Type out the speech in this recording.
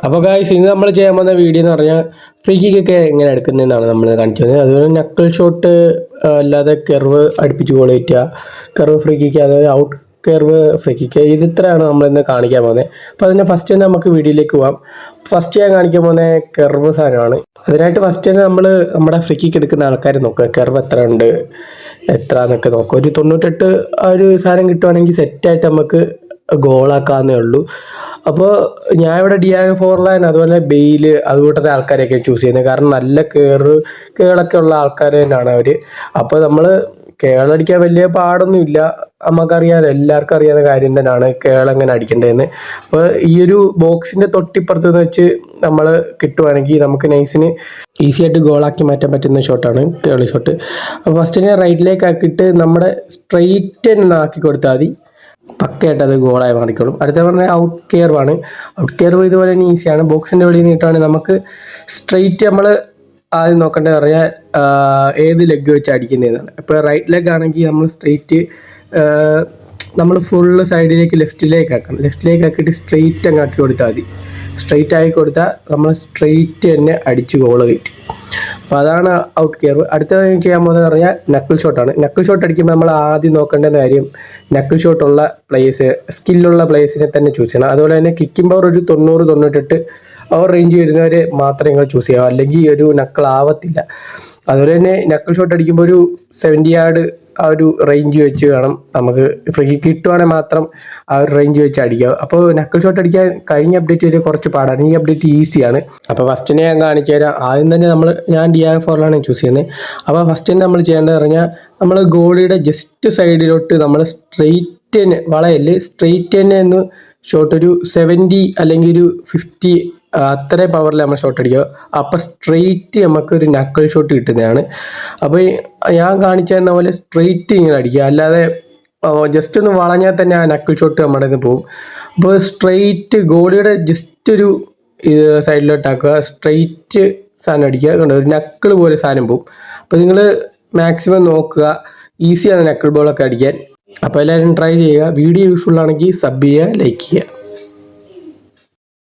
അപ്പോൾ ഗായ്സ് ഇന്ന് നമ്മൾ ചെയ്യാൻ പോകുന്ന വീഡിയോ എന്ന് പറഞ്ഞാൽ ഫ്രീ കിക്കൊക്കെ എങ്ങനെ എടുക്കുന്നതെന്നാണ് നമ്മൾ കാണിച്ചത്. അതുപോലെ നക്കിൾ ഷോട്ട് അല്ലാതെ കെർവ് അടുപ്പിച്ച് ഗോൾ കയറ്റുക, കെർവ് ഫ്രീ കിക്ക്, അതുപോലെ ഔട്ട് കെർവ് ഫ്രീ കിക്ക്, ഇത് ഇത്രയാണ് നമ്മളിന്ന് കാണിക്കാൻ പോകുന്നത്. അപ്പോൾ അതിന് ഫസ്റ്റ് തന്നെ നമുക്ക് വീഡിയോയിലേക്ക് പോകാം. ഫസ്റ്റ് ഞാൻ കാണിക്കാൻ പോകുന്നത് കെർവ് സാധനമാണ്. അതിനായിട്ട് ഫസ്റ്റ് തന്നെ നമ്മൾ നമ്മുടെ ഫ്രീ കിക്ക് എടുക്കുന്ന ആൾക്കാർ നോക്കുക, കെർവ് എത്ര ഉണ്ട് എത്ര എന്നൊക്കെ നോക്കുക. ഒരു 98 ആ ഒരു സാധനം കിട്ടുവാണെങ്കിൽ സെറ്റായിട്ട് നമുക്ക് ഗോളാക്കാവുന്നേ ഉള്ളൂ. അപ്പോൾ ഞാൻ ഇവിടെ ഡിയാഗോ ഫോർലാൻ അതുപോലെ ബെയില് അതുകൂട്ടത്തെ ആൾക്കാരെയൊക്കെ ചൂസ് ചെയ്യുന്നത്. കാരണം നല്ല കേളൊക്കെ ഉള്ള ആൾക്കാർ തന്നെയാണ് അവർ. അപ്പോൾ നമ്മൾ കേളടിക്കാൻ വലിയ പാടൊന്നുമില്ല, നമുക്കറിയാം, എല്ലാവർക്കും അറിയാവുന്ന കാര്യം തന്നെയാണ് കേളെങ്ങനെ അടിക്കേണ്ടതെന്ന്. അപ്പോൾ ഈ ഒരു ബോക്സിൻ്റെ തൊട്ടിപ്പുറത്ത് വെച്ച് നമ്മൾ കിട്ടുവാണെങ്കിൽ നമുക്ക് നൈസിന് ഈസി ആയിട്ട് ഗോളാക്കി മാറ്റാൻ പറ്റുന്ന ഷോട്ടാണ് കേളി ഷോട്ട്. അപ്പോൾ ഫസ്റ്റിനെ റൈറ്റിലേക്ക് ആക്കിയിട്ട് നമ്മുടെ സ്ട്രെയിറ്റ് തന്നെ ആക്കി കൊടുത്താൽ മതി, പക്കയായിട്ട് അത് ഗോളായി മാറിക്കോളും. അടുത്ത പറഞ്ഞാൽ ഔട്ട് കെയർവാണ്. ഔട്ട് കെയർവ് ഇതുപോലെ തന്നെ ഈസിയാണ്. ബോക്സിൻ്റെ വെളിയിൽ നീട്ടുവാണെങ്കിൽ നമുക്ക് സ്ട്രെയിറ്റ് നമ്മൾ ആദ്യം നോക്കേണ്ടത് പറഞ്ഞാൽ ഏത് ലെഗ് വെച്ച് അടിക്കുന്നതാണ്. ഇപ്പോൾ റൈറ്റ് ലെഗ് ആണെങ്കിൽ നമ്മൾ സ്ട്രെയിറ്റ് നമ്മൾ ഫുള്ള് സൈഡിലേക്ക് ലെഫ്റ്റിലേക്ക് ആക്കണം. ലെഫ്റ്റിലേക്ക് ആക്കിയിട്ട് സ്ട്രെയിറ്റ് അങ്ങ് ആക്കി കൊടുത്താൽ മതി. സ്ട്രെയിറ്റ് ആക്കി കൊടുത്താൽ നമ്മൾ സ്ട്രെയിറ്റ് തന്നെ അടിച്ച് ഗോള് കയറ്റും. അപ്പോൾ അതാണ് ഔട്ട് കെയർവ്. അടുത്തത് ചെയ്യാൻ പോകുന്നത് പറഞ്ഞാൽ നക്കിൾ ഷോട്ടാണ്. നക്കിൾ ഷോട്ട് അടിക്കുമ്പോൾ നമ്മൾ ആദ്യം നോക്കേണ്ട കാര്യം നക്കിൾ ഷോട്ടുള്ള പ്ലേയേഴ്സ്, സ്കില്ലുള്ള പ്ലേയേഴ്സിനെ തന്നെ ചൂസ് ചെയ്യണം. അതുപോലെ തന്നെ കിക്കിംഗ് പവർ ഒരു 90-98 അവർ റേഞ്ച് വരുന്നവരെ മാത്രമേ നിങ്ങൾ ചൂസ് ചെയ്യാവൂ, അല്ലെങ്കിൽ ഒരു നക്കിൾ ആവത്തില്ല. അതുപോലെ തന്നെ നക്കിൾ ഷോട്ട് അടിക്കുമ്പോൾ ഒരു 70 യാർഡ് ആ ഒരു റേഞ്ച് വെച്ച് വേണം നമുക്ക് ഫ്രീ കിക്ക് കിട്ടുവാണെങ്കിൽ മാത്രം ആ ഒരു റേഞ്ച് വെച്ച് അടിക്കുക. അപ്പോൾ നക്കിൾ ഷോട്ട് അടിക്കാൻ കഴിഞ്ഞ അപ്ഡേറ്റ് വരെ കുറച്ച് പാടാണ്, ഈ അപ്ഡേറ്റ് ഈസിയാണ്. അപ്പോൾ ഫസ്റ്റിനെ ഞാൻ കാണിച്ചു തരാം. ആദ്യം തന്നെ ഞാൻ ഡിയാഗോ ഫോർലാണ് ചൂസ് ചെയ്യുന്നത്. അപ്പോൾ ഫസ്റ്റ് തന്നെ നമ്മൾ ചെയ്യേണ്ടത് പറഞ്ഞാൽ നമ്മൾ ഗോളിയുടെ ജസ്റ്റ് സൈഡിലോട്ട് നമ്മൾ സ്ട്രെയിറ്റ് തന്നെ വളയല്ലേ, സ്ട്രെയിറ്റ് തന്നെ ഒന്ന് ഷോട്ട് ഒരു 70 അല്ലെങ്കിൽ ഒരു 50 അത്ര പവറിൽ നമ്മൾ ഷോട്ട് അടിക്കുക. അപ്പോൾ സ്ട്രെയിറ്റ് നമുക്കൊരു നക്കിൾ ഷോട്ട് കിട്ടുന്നതാണ്. അപ്പോൾ ഞാൻ കാണിച്ചു തന്ന പോലെ സ്ട്രെയിറ്റ് ഇങ്ങനെ അടിക്കുക, അല്ലാതെ ജസ്റ്റ് ഒന്ന് വളഞ്ഞാൽ തന്നെ ആ നക്കിൾ ഷോട്ട് നമ്മുടെ നിന്ന് പോകും. അപ്പോൾ സ്ട്രെയിറ്റ് ഗോളിയുടെ ജസ്റ്റ് ഒരു സൈഡിലോട്ടാക്കുക, സ്ട്രെയിറ്റ് സാധനം അടിക്കുക, കണ്ടോ ഒരു നക്കിൾ പോലെ സാധനം പോകും. അപ്പോൾ നിങ്ങൾ മാക്സിമം നോക്കുക, ഈസിയാണ് നക്കിൾ ബോളൊക്കെ അടിക്കാൻ. അപ്പോൾ എല്ലാവരും ട്രൈ ചെയ്യുക. വീഡിയോ യൂസ്ഫുൾ ആണെങ്കിൽ സബ് ചെയ്യുക, ലൈക്ക് ചെയ്യുക.